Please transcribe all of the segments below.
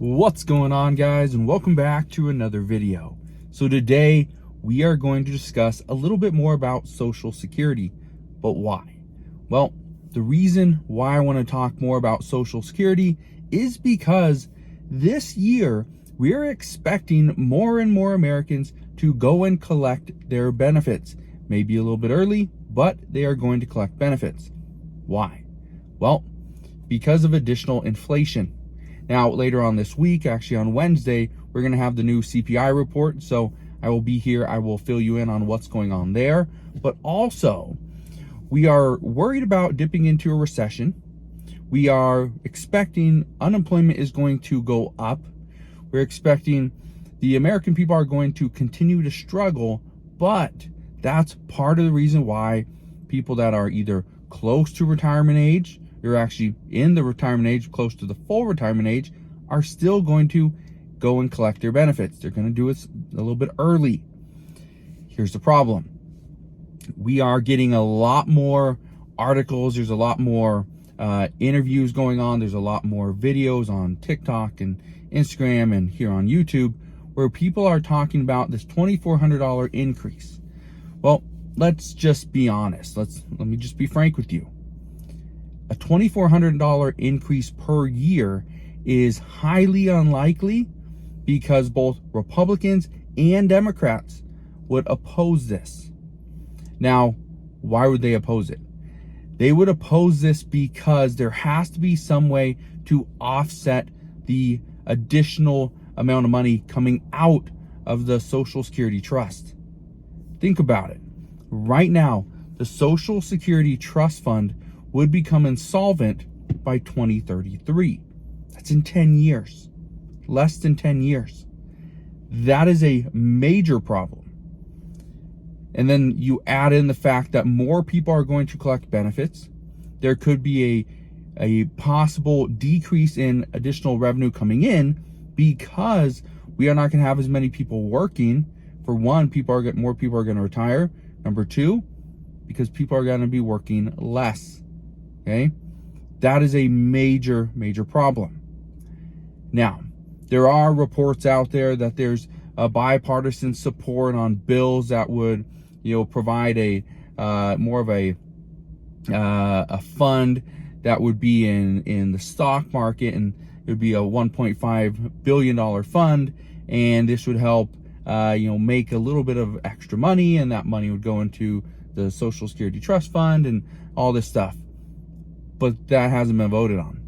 What's going on, guys, and welcome back to another video. So today we are going to discuss a little bit more about Social Security, but why? Well, the reason why I want to talk more about Social Security is because this year we're expecting more and more Americans to go and collect their benefits. Maybe a little bit early, but they are going to collect benefits. Why? Well, because of additional inflation. Now, later on this week, actually on Wednesday, we're going to have the new CPI report. So I will be here. I will fill you in on what's going on there. But also, we are worried about dipping into a recession. We are expecting unemployment is going to go up. We're expecting the American people are going to continue to struggle. But that's part of the reason why people that are either close to retirement age, you're actually in the retirement age, close to the full retirement age, are still going to go and collect their benefits. They're going to do it a little bit early. Here's the problem. We are getting a lot more articles. There's a lot more interviews going on. There's a lot more videos on TikTok and Instagram and here on YouTube where people are talking about this $2,400 increase. Well, let's just be honest. Let me just be frank with you. A $2,400 increase per year is highly unlikely because both Republicans and Democrats would oppose this. Now, why would they oppose it? They would oppose this because there has to be some way to offset the additional amount of money coming out of the Social Security Trust. Think about it. Right now, the Social Security Trust Fund would become insolvent by 2033. That's in 10 years, less than 10 years. That is a major problem. And then you add in the fact that more people are going to collect benefits. There could be a possible decrease in additional revenue coming in because we are not going to have as many people working. For one, more people are going to retire. Number two, because people are going to be working less. Okay, that is a major, major problem. Now, there are reports out there that there's a bipartisan support on bills that would, provide a more of a fund that would be in the stock market, and it would be a $1.5 billion fund, and this would help, make a little bit of extra money, and that money would go into the Social Security Trust Fund and all this stuff. But that hasn't been voted on.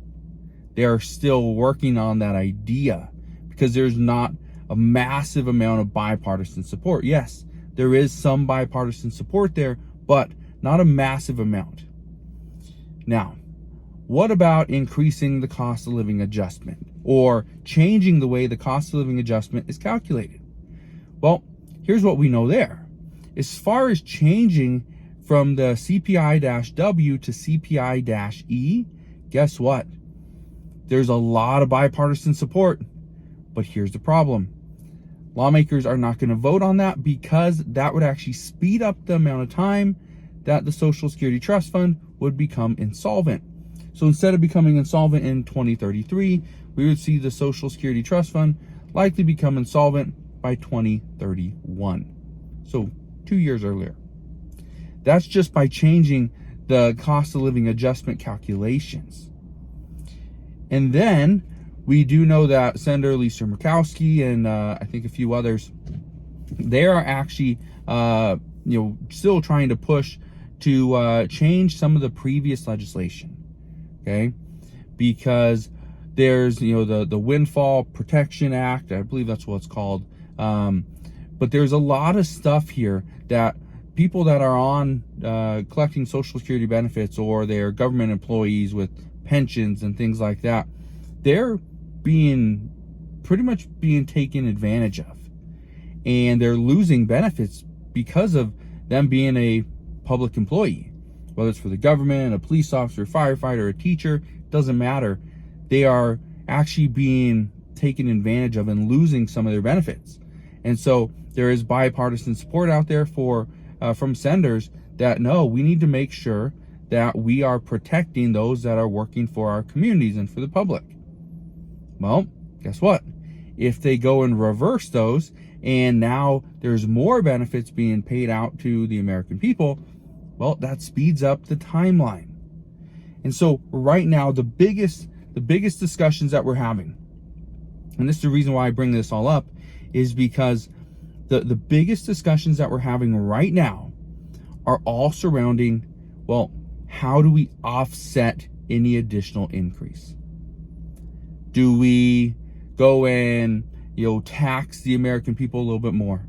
They are still working on that idea because there's not a massive amount of bipartisan support. Yes, there is some bipartisan support there, but not a massive amount. Now, what about increasing the cost of living adjustment or changing the way the cost of living adjustment is calculated? Well, here's what we know there. As far as changing from the CPI-W to CPI-E, guess what? There's a lot of bipartisan support, but here's the problem. Lawmakers are not going to vote on that because that would actually speed up the amount of time that the Social Security Trust Fund would become insolvent. So instead of becoming insolvent in 2033, we would see the Social Security Trust Fund likely become insolvent by 2031. So 2 years earlier. That's just by changing the cost of living adjustment calculations. And then we do know that Senator Lisa Murkowski and I think a few others, they are actually, still trying to push to change some of the previous legislation. Okay, because there's the Windfall Protection Act, I believe that's what it's called. But there's a lot of stuff here that people that are on collecting Social Security benefits, or they're government employees with pensions and things like that, they're pretty much being taken advantage of, and they're losing benefits because of them being a public employee, whether it's for the government, a police officer, firefighter, a teacher, doesn't matter. They are actually being taken advantage of and losing some of their benefits. And so there is bipartisan support out there from senators that no, we need to make sure that we are protecting those that are working for our communities and for the public. Well, guess what? If they go and reverse those, and now there's more benefits being paid out to the American people, well, that speeds up the timeline. And so right now, the biggest discussions that we're having, and this is the reason why I bring this all up, is because the biggest discussions that we're having right now are all surrounding, well, how do we offset any additional increase? Do we go and, tax the American people a little bit more?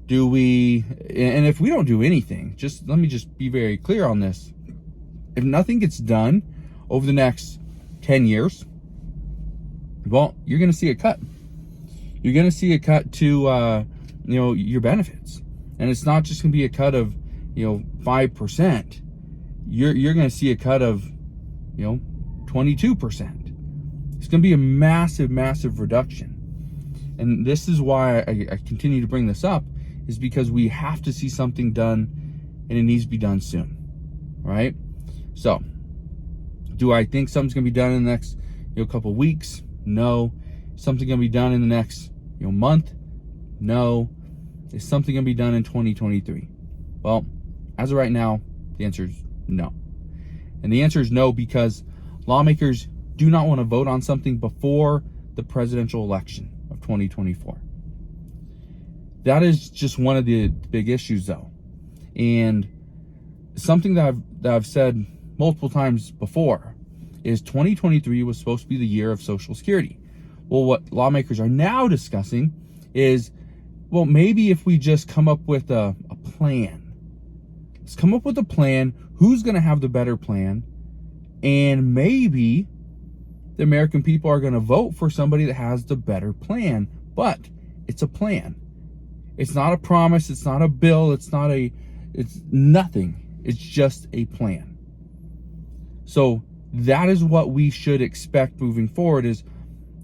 Do we, and if we don't do anything, let me be very clear on this. If nothing gets done over the next 10 years, well, you're going to see a cut. You're going to see a cut to, your benefits. And it's not just going to be a cut of, 5%. You're going to see a cut of, 22%. It's going to be a massive, massive reduction. And this is why I continue to bring this up, is because we have to see something done, and it needs to be done soon, right? So, do I think something's going to be done in the next, couple of weeks? No. Something going to be done in the next, month? No. Is something going to be done in 2023? Well, as of right now, the answer is no. And the answer is no because lawmakers do not want to vote on something before the presidential election of 2024. That is just one of the big issues, though. And something that I've said multiple times before is 2023 was supposed to be the year of Social Security. Well, what lawmakers are now discussing is, well, maybe if we just come up with a plan. Let's come up with a plan. Who's going to have the better plan? And maybe the American people are going to vote for somebody that has the better plan. But it's a plan. It's not a promise. It's not a bill. It's nothing. It's just a plan. So that is what we should expect moving forward, is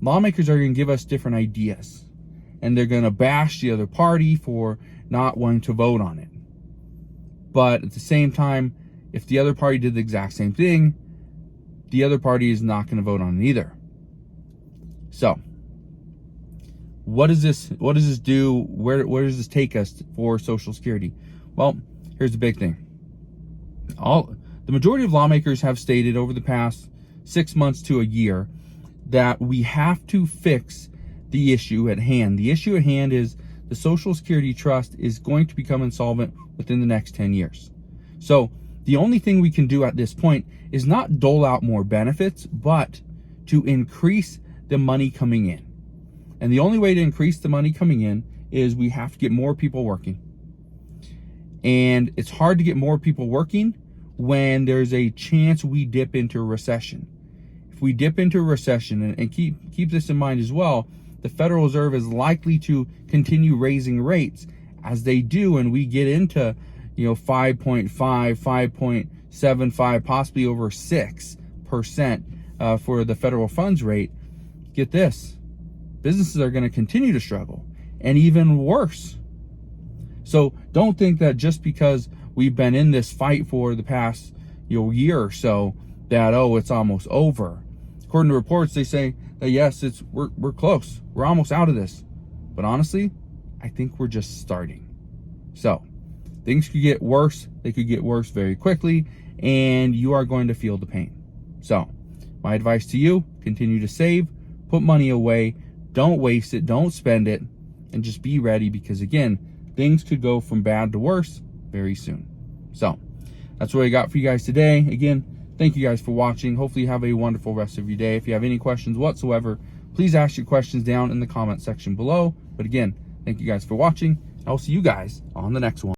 lawmakers are going to give us different ideas, and they're going to bash the other party for not wanting to vote on it. But at the same time, if the other party did the exact same thing, the other party is not going to vote on it either. So what does this do? Where does this take us for Social Security? Well, here's the big thing. The majority of lawmakers have stated over the past 6 months to a year that we have to fix the issue at hand. The issue at hand is the Social Security Trust is going to become insolvent within the next 10 years. So the only thing we can do at this point is not dole out more benefits, but to increase the money coming in. And the only way to increase the money coming in is we have to get more people working. And it's hard to get more people working when there's a chance we dip into a recession. If we dip into a recession, and keep this in mind as well, the Federal Reserve is likely to continue raising rates. As they do, and we get into 5.5, 5.75, possibly over 6% for the federal funds rate, get this, businesses are going to continue to struggle, and even worse. So don't think that just because we've been in this fight for the past year or so that, it's almost over. According to reports, they say that yes, we're close. We're almost out of this. But honestly, I think we're just starting. So things could get worse. They could get worse very quickly, and you are going to feel the pain. So my advice to you, continue to save, put money away, don't waste it, don't spend it, and just be ready, because again, things could go from bad to worse very soon. So that's what I got for you guys today. Again, thank you guys for watching. Hopefully you have a wonderful rest of your day. If you have any questions whatsoever, please ask your questions down in the comment section below. But again, thank you guys for watching. I'll see you guys on the next one.